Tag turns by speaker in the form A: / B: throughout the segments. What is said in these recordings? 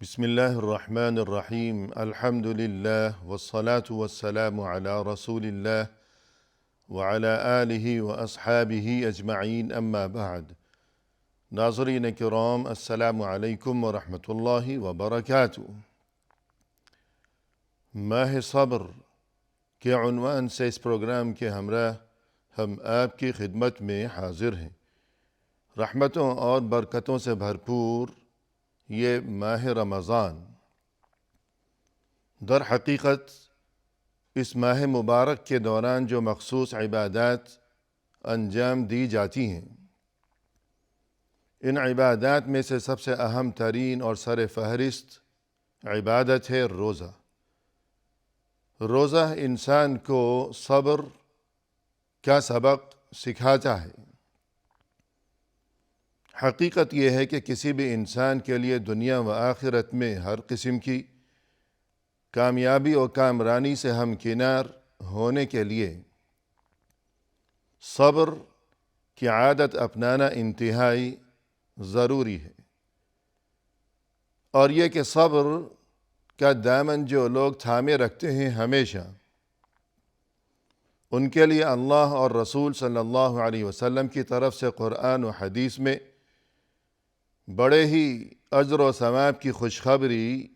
A: بسم الله الرحمن الرحيم الحمد لله والصلاة والسلام على رسول الله وعلى آله وأصحابه أجمعين أما بعد ناظرین کرام السلام علیکم ورحمۃ اللہ وبرکاتہ۔ ماہ صبر کے عنوان سے اس پروگرام کے ہمراہ ہم آپ کی خدمت میں حاضر ہیں۔ رحمتوں اور برکتوں سے بھرپور یہ ماہ رمضان، در حقیقت اس ماہ مبارک کے دوران جو مخصوص عبادات انجام دی جاتی ہیں، ان عبادات میں سے سب سے اہم ترین اور سر فہرست عبادت ہے روزہ۔ روزہ انسان کو صبر کا سبق سکھاتا ہے۔ حقیقت یہ ہے کہ کسی بھی انسان کے لیے دنیا و آخرت میں ہر قسم کی کامیابی اور کامرانی سے ہمکنار ہونے کے لیے صبر کی عادت اپنانا انتہائی ضروری ہے، اور یہ کہ صبر کا دامن جو لوگ تھامے رکھتے ہیں ہمیشہ، ان کے لیے اللہ اور رسول صلی اللہ علیہ وسلم کی طرف سے قرآن و حدیث میں بڑے ہی اجر و ثواب کی خوشخبری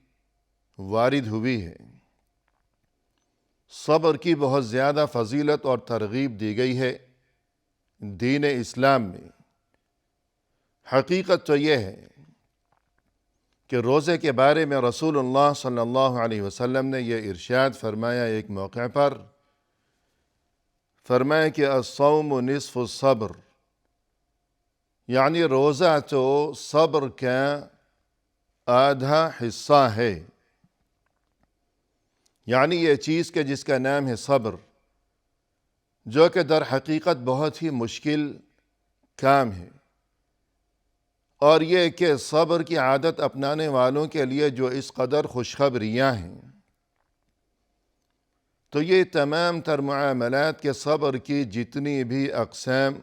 A: وارد ہوئی ہے۔ صبر کی بہت زیادہ فضیلت اور ترغیب دی گئی ہے دین اسلام میں۔ حقیقت تو یہ ہے کہ روزے کے بارے میں رسول اللہ صلی اللہ علیہ وسلم نے یہ ارشاد فرمایا، ایک موقع پر فرمایا کہ الصوم نصف الصبر، یعنی روزہ تو صبر کا آدھا حصہ ہے۔ یعنی یہ چیز کہ جس کا نام ہے صبر، جو کہ در حقیقت بہت ہی مشکل کام ہے، اور یہ کہ صبر کی عادت اپنانے والوں کے لیے جو اس قدر خوشخبریاں ہیں، تو یہ تمام تر معاملات کے صبر کی جتنی بھی اقسام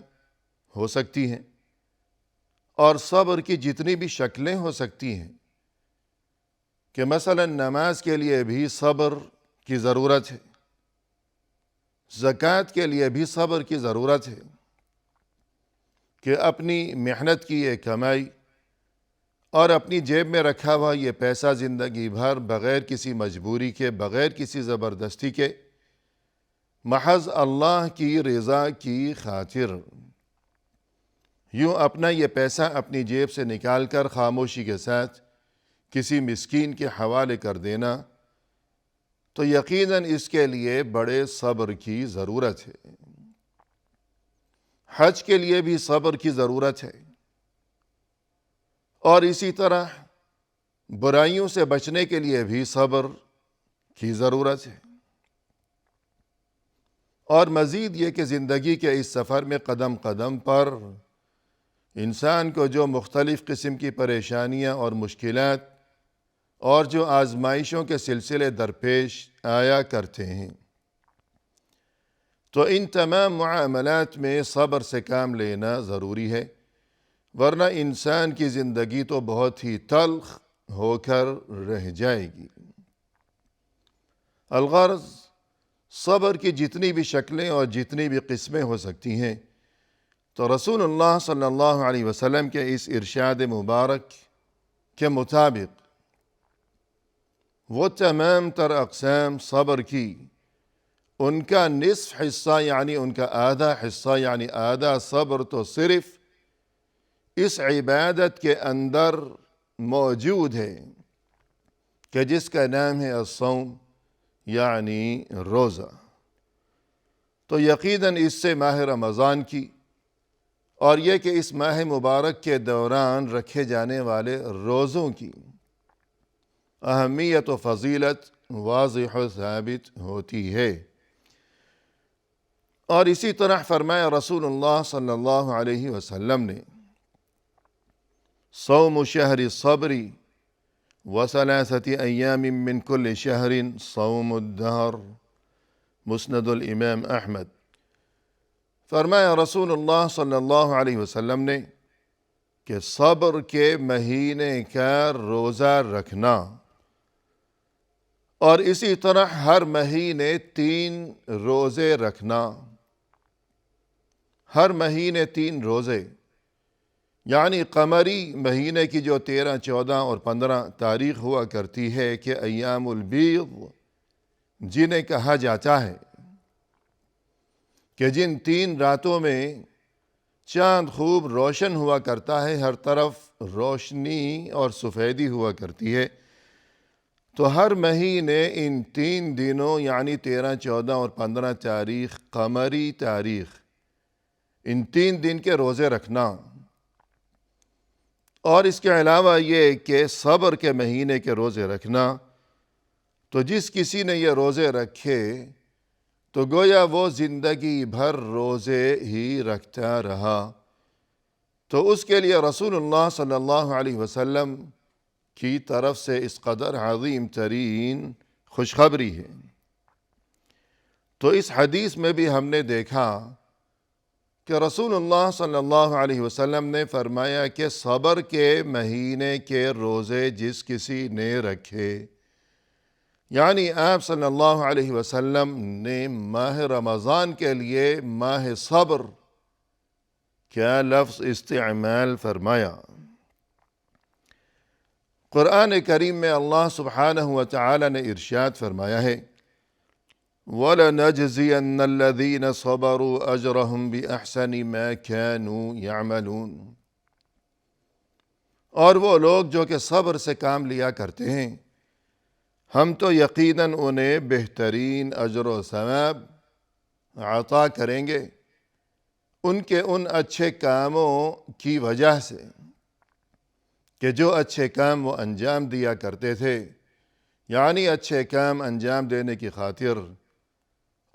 A: ہو سکتی ہیں اور صبر کی جتنی بھی شکلیں ہو سکتی ہیں، کہ مثلا نماز کے لیے بھی صبر کی ضرورت ہے، زکوٰۃ کے لیے بھی صبر کی ضرورت ہے، کہ اپنی محنت کی یہ کمائی اور اپنی جیب میں رکھا ہوا یہ پیسہ زندگی بھر بغیر کسی مجبوری کے، بغیر کسی زبردستی کے، محض اللہ کی رضا کی خاطر یوں اپنا یہ پیسہ اپنی جیب سے نکال کر خاموشی کے ساتھ کسی مسکین کے حوالے کر دینا، تو یقیناً اس کے لیے بڑے صبر کی ضرورت ہے۔ حج کے لیے بھی صبر کی ضرورت ہے، اور اسی طرح برائیوں سے بچنے کے لیے بھی صبر کی ضرورت ہے، اور مزید یہ کہ زندگی کے اس سفر میں قدم قدم پر انسان کو جو مختلف قسم کی پریشانیاں اور مشکلات اور جو آزمائشوں کے سلسلے درپیش آیا کرتے ہیں، تو ان تمام معاملات میں صبر سے کام لینا ضروری ہے، ورنہ انسان کی زندگی تو بہت ہی تلخ ہو کر رہ جائے گی۔ الغرض، صبر کی جتنی بھی شکلیں اور جتنی بھی قسمیں ہو سکتی ہیں، تو رسول اللہ صلی اللہ علیہ وسلم کے اس ارشاد مبارک کے مطابق وہ تمام تر اقسام صبر کی، ان کا نصف حصہ یعنی ان کا آدھا حصہ یعنی آدھا صبر تو صرف اس عبادت کے اندر موجود ہے کہ جس کا نام ہے الصوم، یعنی روزہ۔ تو یقیناً اس سے ماہ رمضان کی اور یہ کہ اس ماہ مبارک کے دوران رکھے جانے والے روزوں کی اہمیت و فضیلت واضح و ثابت ہوتی ہے۔ اور اسی طرح فرمایا رسول اللہ صلی اللہ علیہ وسلم نے، صوم شہر الصبر وثلاثة ایام من کل شہر صوم الدہر، مسند الامام احمد۔ فرمایا رسول اللہ صلی اللہ علیہ وسلم نے کہ صبر کے مہینے کا روزہ رکھنا، اور اسی طرح ہر مہینے 3 روزے رکھنا، ہر مہینے 3 روزے، یعنی قمری مہینے کی جو 13، 14 اور 15 تاریخ ہوا کرتی ہے کہ ایام البیض جنہیں کہا جاتا ہے، کہ جن 3 راتوں میں چاند خوب روشن ہوا کرتا ہے، ہر طرف روشنی اور سفیدی ہوا کرتی ہے، تو ہر مہینے ان 3 دنوں یعنی 13، 14 اور 15 تاریخ قمری تاریخ، ان 3 دن کے روزے رکھنا، اور اس کے علاوہ یہ کہ صبر کے مہینے کے روزے رکھنا، تو جس کسی نے یہ روزے رکھے تو گویا وہ زندگی بھر روزے ہی رکھتا رہا، تو اس کے لیے رسول اللہ صلی اللہ علیہ وسلم کی طرف سے اس قدر عظیم ترین خوشخبری ہے۔ تو اس حدیث میں بھی ہم نے دیکھا کہ رسول اللہ صلی اللہ علیہ وسلم نے فرمایا کہ صبر کے مہینے کے روزے جس کسی نے رکھے، یعنی آپ صلی اللہ علیہ وسلم نے ماہ رمضان کے لیے ماہ صبر کیا لفظ استعمال فرمایا۔ قرآن کریم میں اللہ سبحانہ وتعالی نے ارشاد فرمایا ہے، وَلَنَجْزِيَنَّ الَّذِينَ صَبَرُوا أَجْرَهُمْ بِأَحْسَنِ مَا كَانُوا يَعْمَلُونَ، اور وہ لوگ جو کہ صبر سے کام لیا کرتے ہیں، ہم تو یقیناً انہیں بہترین اجر و ثواب عطا کریں گے ان کے ان اچھے کاموں کی وجہ سے کہ جو اچھے کام وہ انجام دیا کرتے تھے، یعنی اچھے کام انجام دینے کی خاطر،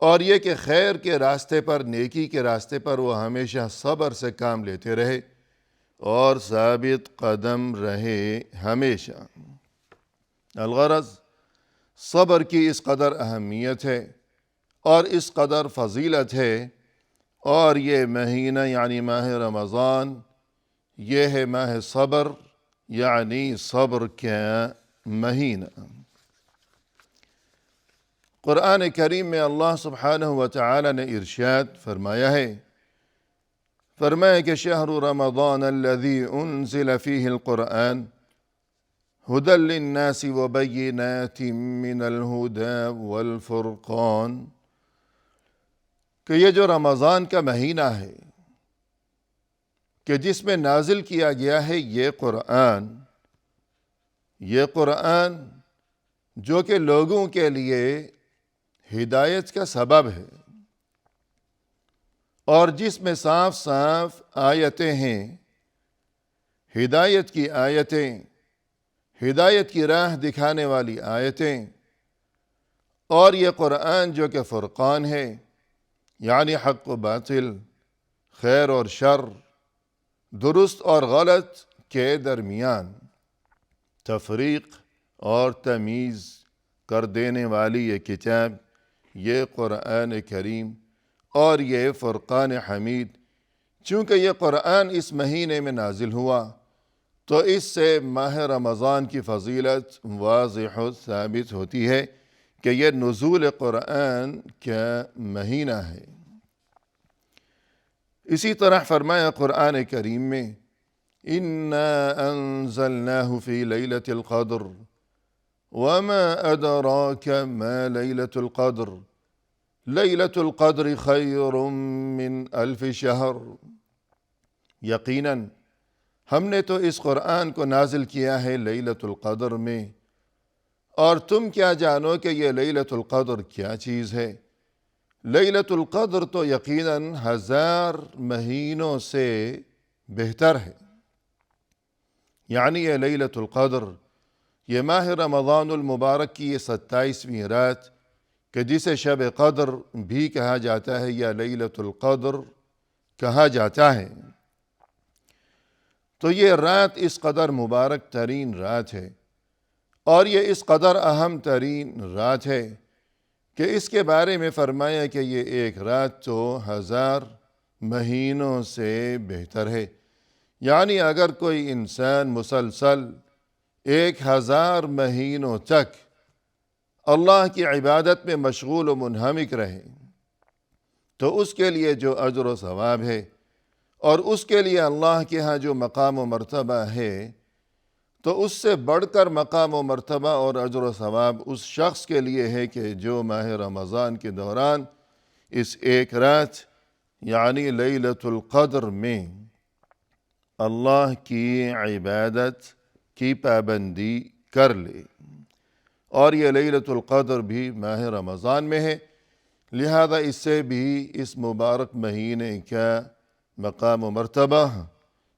A: اور یہ کہ خیر کے راستے پر، نیکی کے راستے پر وہ ہمیشہ صبر سے کام لیتے رہے اور ثابت قدم رہے ہمیشہ۔ الغرض صبر کی اس قدر اہمیت ہے اور اس قدر فضیلت ہے، اور یہ مہینہ یعنی ماہ رمضان یہ ہے ماہ صبر، یعنی صبر کا مہینہ۔ قرآن کریم میں اللہ سبحانہ وتعالی نے ارشاد فرمایا ہے، فرمایا کہ شہر رمضان الذی انزل فیہ القرآن ہدی للناس وبینات من الہدی والفرقان، کہ یہ جو رمضان کا مہینہ ہے کہ جس میں نازل کیا گیا ہے یہ قرآن جو کہ لوگوں کے لیے ہدایت کا سبب ہے، اور جس میں صاف صاف آیتیں ہیں، ہدایت کی آیتیں، ہدایت کی راہ دکھانے والی آیتیں، اور یہ قرآن جو کہ فرقان ہے، یعنی حق و باطل، خیر اور شر، درست اور غلط کے درمیان تفریق اور تمیز کر دینے والی یہ کتاب، یہ قرآن کریم اور یہ فرقان حمید، چونکہ یہ قرآن اس مہینے میں نازل ہوا تو اس سے ماہ رمضان کی فضیلت واضح و ثابت ہوتی ہے کہ یہ نزول قرآن کا مہینہ ہے۔ اسی طرح فرمایا قرآن کریم میں، اِنَّا أَنزَلْنَاهُ فِي لَيْلَةِ الْقَدْرِ وَمَا أَدْرَاكَ مَا لَيْلَةُ الْقَدْرِ لَيْلَةُ الْقَدْرِ خَيْرٌ مِّنْ أَلْفِ شَهْرٍ، یقیناً ہم نے تو اس قرآن کو نازل کیا ہے لیلۃ القدر میں، اور تم کیا جانو کہ یہ لیلۃ القدر کیا چیز ہے؟ لیلۃ القدر تو یقیناً 1000 مہینوں سے بہتر ہے، یعنی یہ لیلۃ القدر، یہ ماہ رمضان المبارک کی یہ 27ویں رات کہ جسے شب قدر بھی کہا جاتا ہے یا لیلۃ القدر کہا جاتا ہے، تو یہ رات اس قدر مبارک ترین رات ہے، اور یہ اس قدر اہم ترین رات ہے کہ اس کے بارے میں فرمایا کہ یہ ایک رات تو 1000 مہینوں سے بہتر ہے، یعنی اگر کوئی انسان مسلسل 1000 مہینوں تک اللہ کی عبادت میں مشغول و منہمک رہے تو اس کے لیے جو اجر و ثواب ہے اور اس کے لیے اللہ کے ہاں جو مقام و مرتبہ ہے تو اس سے بڑھ کر مقام و مرتبہ اور اجر و ثواب اس شخص کے لیے ہے کہ جو ماہ رمضان کے دوران اس ایک رات یعنی لیلۃ القدر میں اللہ کی عبادت کی پابندی کر لے، اور یہ لیلۃ القدر بھی ماہ رمضان میں ہے، لہذا اس سے بھی اس مبارک مہینے کا مقام و مرتبہ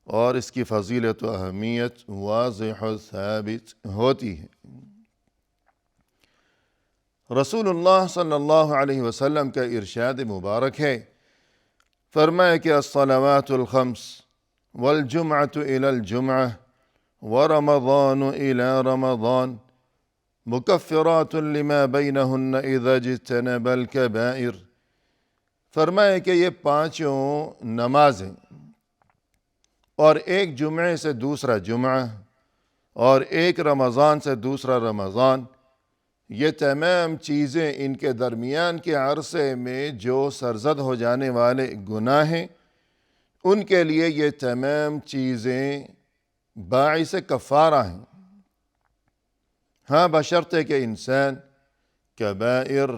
A: اور اس کی فضیلت و اہمیت واضح و ثابت ہوتی ہے۔ رسول اللہ صلی اللہ علیہ وسلم کا ارشاد مبارک ہے، فرمایا کہ الصلوات الخمس والجمعة إلى الجمعة ورمضان إلى رمضان مکفرات لما بینہن اذا اجتنب الکبائر۔ فرمایا کہ یہ 5 نمازیں اور ایک جمعے سے دوسرا جمعہ اور ایک رمضان سے دوسرا رمضان، یہ تمام چیزیں ان کے درمیان کے عرصے میں جو سرزد ہو جانے والے گناہ ہیں ان کے لیے یہ تمام چیزیں باعث کفارہ ہیں، ہاں بشرطے کہ انسان کبائر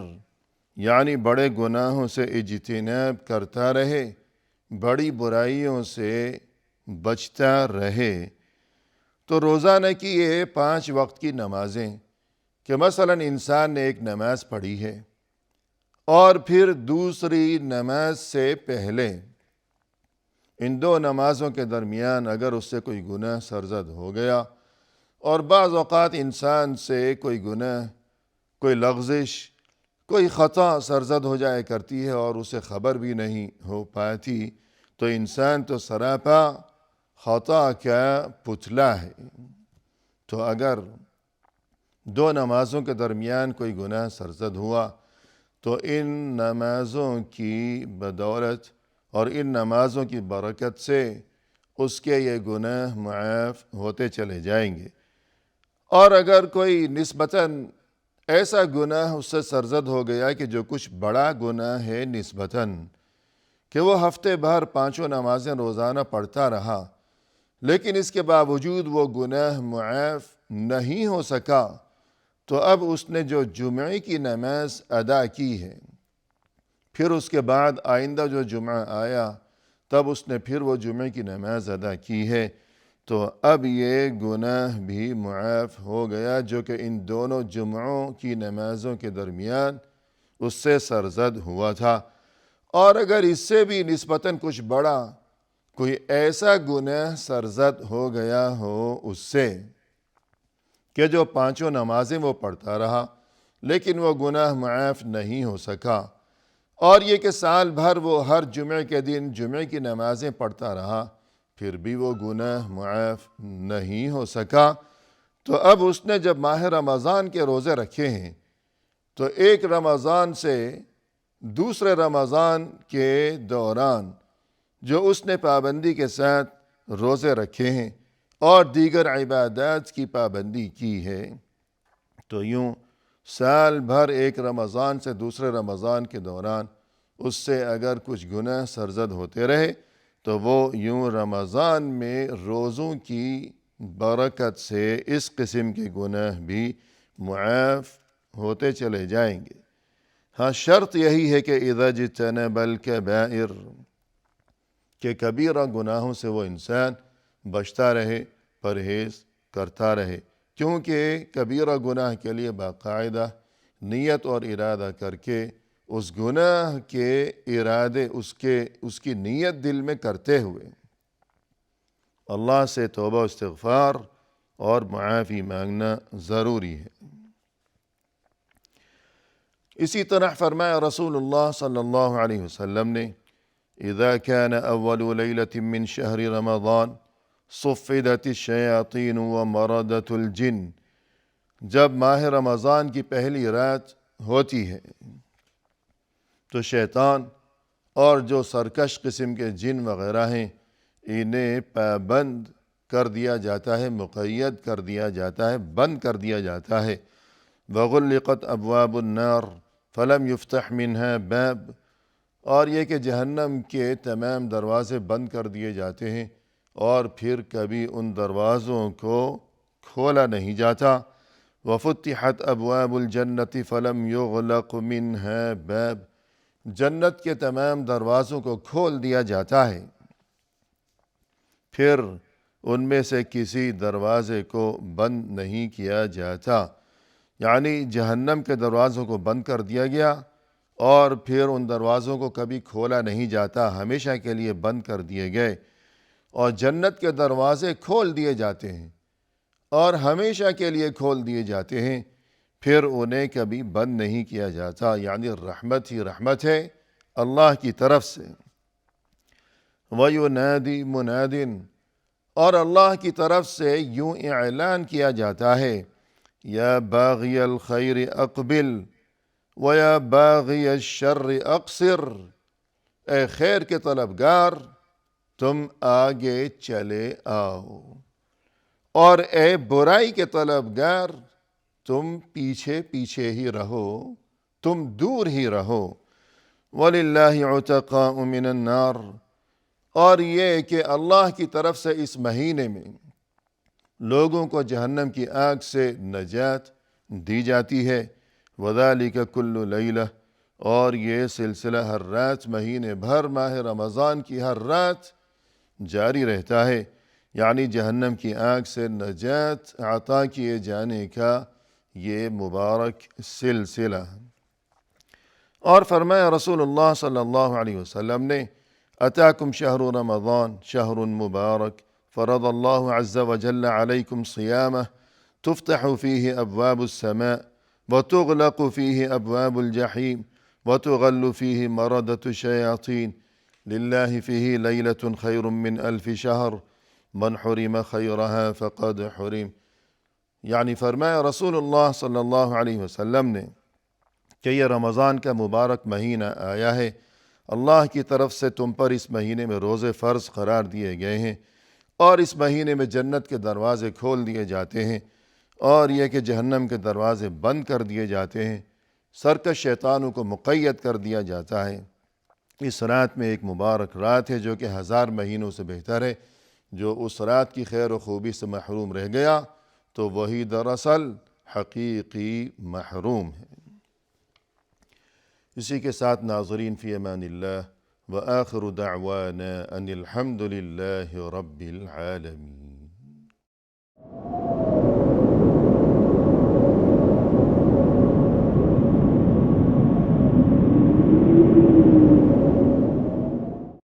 A: یعنی بڑے گناہوں سے اجتناب کرتا رہے، بڑی برائیوں سے بچتا رہے۔ تو روزانہ کی یہ 5 وقت کی نمازیں کہ مثلا انسان نے ایک نماز پڑھی ہے اور پھر دوسری نماز سے پہلے ان 2 نمازوں کے درمیان اگر اس سے کوئی گناہ سرزد ہو گیا، اور بعض اوقات انسان سے کوئی گناہ، کوئی لغزش، کوئی خطا سرزد ہو جائے کرتی ہے اور اسے خبر بھی نہیں ہو پاتی، تو انسان تو سراپا خطا کا پتلا ہے۔ تو اگر 2 نمازوں کے درمیان کوئی گناہ سرزد ہوا تو ان نمازوں کی بدولت اور ان نمازوں کی برکت سے اس کے یہ گناہ معاف ہوتے چلے جائیں گے، اور اگر کوئی نسبتاً ایسا گناہ اس سے سرزد ہو گیا کہ جو کچھ بڑا گناہ ہے نسبتاً، کہ وہ ہفتے بھر 5 نمازیں روزانہ پڑھتا رہا لیکن اس کے باوجود وہ گناہ معاف نہیں ہو سکا، تو اب اس نے جو جمعے کی نماز ادا کی ہے، پھر اس کے بعد آئندہ جو جمعہ آیا تب اس نے پھر وہ جمعے کی نماز ادا کی ہے، تو اب یہ گناہ بھی معاف ہو گیا جو کہ ان دونوں جمعوں کی نمازوں کے درمیان اس سے سرزد ہوا تھا۔ اور اگر اس سے بھی نسبتاً کچھ بڑا کوئی ایسا گناہ سرزد ہو گیا ہو اس سے کہ جو 5 نمازیں وہ پڑھتا رہا لیکن وہ گناہ معاف نہیں ہو سکا، اور یہ کہ سال بھر وہ ہر جمعے کے دن جمعے کی نمازیں پڑھتا رہا پھر بھی وہ گناہ معاف نہیں ہو سکا، تو اب اس نے جب ماہ رمضان کے روزے رکھے ہیں تو ایک رمضان سے دوسرے رمضان کے دوران جو اس نے پابندی کے ساتھ روزے رکھے ہیں اور دیگر عبادات کی پابندی کی ہے، تو یوں سال بھر ایک رمضان سے دوسرے رمضان کے دوران اس سے اگر کچھ گناہ سرزد ہوتے رہے تو وہ یوں رمضان میں روزوں کی برکت سے اس قسم کے گناہ بھی معاف ہوتے چلے جائیں گے۔ ہاں شرط یہی ہے کہ اذا اجتنب الکبائر، کہ کبیرہ گناہوں سے وہ انسان بچتا رہے، پرہیز کرتا رہے، کیونکہ کبیرہ گناہ کے لیے باقاعدہ نیت اور ارادہ کر کے اس گناہ کے ارادے اس کی نیت دل میں کرتے ہوئے اللہ سے توبہ و استغفار اور معافی مانگنا ضروری ہے۔ اسی طرح فرمایا رسول اللہ صلی اللہ علیہ وسلم نے، اذا كان اول لیلة من شہر رمضان صفدت الشیاطین ومردت الجن، جب ماہ رمضان کی پہلی رات ہوتی ہے تو شیطان اور جو سرکش قسم کے جن وغیرہ ہیں انہیں پابند کر دیا جاتا ہے، مقید کر دیا جاتا ہے، بند کر دیا جاتا ہے۔ وغلقت ابواب النار فلم یفتح منها باب، اور یہ کہ جہنم کے تمام دروازے بند کر دیے جاتے ہیں اور پھر کبھی ان دروازوں کو کھولا نہیں جاتا۔ وفتحت ابواب الجنة فلم یغلق منها باب، جنت کے تمام دروازوں کو کھول دیا جاتا ہے، پھر ان میں سے کسی دروازے کو بند نہیں کیا جاتا۔ یعنی جہنم کے دروازوں کو بند کر دیا گیا اور پھر ان دروازوں کو کبھی کھولا نہیں جاتا، ہمیشہ کے لیے بند کر دیے گئے، اور جنت کے دروازے کھول دیے جاتے ہیں اور ہمیشہ کے لیے کھول دیے جاتے ہیں، پھر انہیں کبھی بند نہیں کیا جاتا۔ یعنی رحمت ہی رحمت ہے اللہ کی طرف سے۔ وَيُنَادِي مُنَادٍ، اور اللہ کی طرف سے یوں اعلان کیا جاتا ہے، یا باغی الخیر اقبل ویا باغی الشر اقصر، اے خیر کے طلبگار تم آگے چلے آؤ، اور اے برائی کے طلبگار تم پیچھے پیچھے ہی رہو، تم دور ہی رہو۔ وَلِلَّهِ عُتَقَاءُ مِنَ النَّارِ، اور یہ کہ اللہ کی طرف سے اس مہینے میں لوگوں کو جہنم کی آگ سے نجات دی جاتی ہے۔ وَذَلِكَ كُلُّ لَيْلَةٍ، اور یہ سلسلہ ہر رات، مہینے بھر ماہ رمضان کی ہر رات جاری رہتا ہے، یعنی جہنم کی آگ سے نجات عطا کیے جانے کا یہ مبارک سلسلہ۔ اور فرمایا رسول اللہ صلی اللہ علیہ وسلم نے، اتاکم شہر رمضان شہر مبارک فرض اللہ عز وجل علیکم صیامہ تفتح فیہ ابواب السماء وتغلق فیہ ابواب الجحیم وتغل فیہ مردۃ الشیاطین للہ فیہ لیلۃ خیر من الف شہر من حرم خیرها فقد حرم۔ یعنی فرمایا رسول اللہ صلی اللہ علیہ وسلم نے کہ یہ رمضان کا مبارک مہینہ آیا ہے، اللہ کی طرف سے تم پر اس مہینے میں روزے فرض قرار دیے گئے ہیں، اور اس مہینے میں جنت کے دروازے کھول دیے جاتے ہیں اور یہ کہ جہنم کے دروازے بند کر دیے جاتے ہیں، سرکش شیطانوں کو مقید کر دیا جاتا ہے۔ اس رات میں ایک مبارک رات ہے جو کہ 1000 مہینوں سے بہتر ہے۔ جو اس رات کی خیر و خوبی سے محروم رہ گیا تو وہی دراصل حقیقی محروم ہے۔ اسی کے ساتھ ناظرین فی امان اللہ، وآخر دعوانا ان الحمد للہ رب العالمین۔